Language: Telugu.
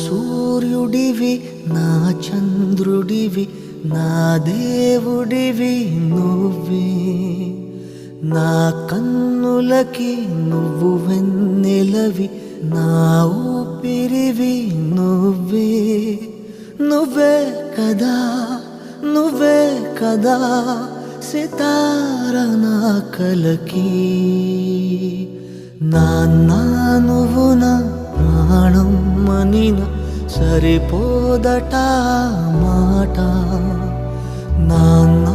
సూర్యుడివి నా చంద్రుడివి నా దేవుడివి నువ్వే నా కన్నులకి నువ్వు వెన్నెలవి నా ఊపిరివి నువ్వే నువ్వే కదా నువ్వే కదా సితార నా కలకి నాన్న నువ్వు నా ప్రాణం మనిన సరిపోదట మాట నాన్న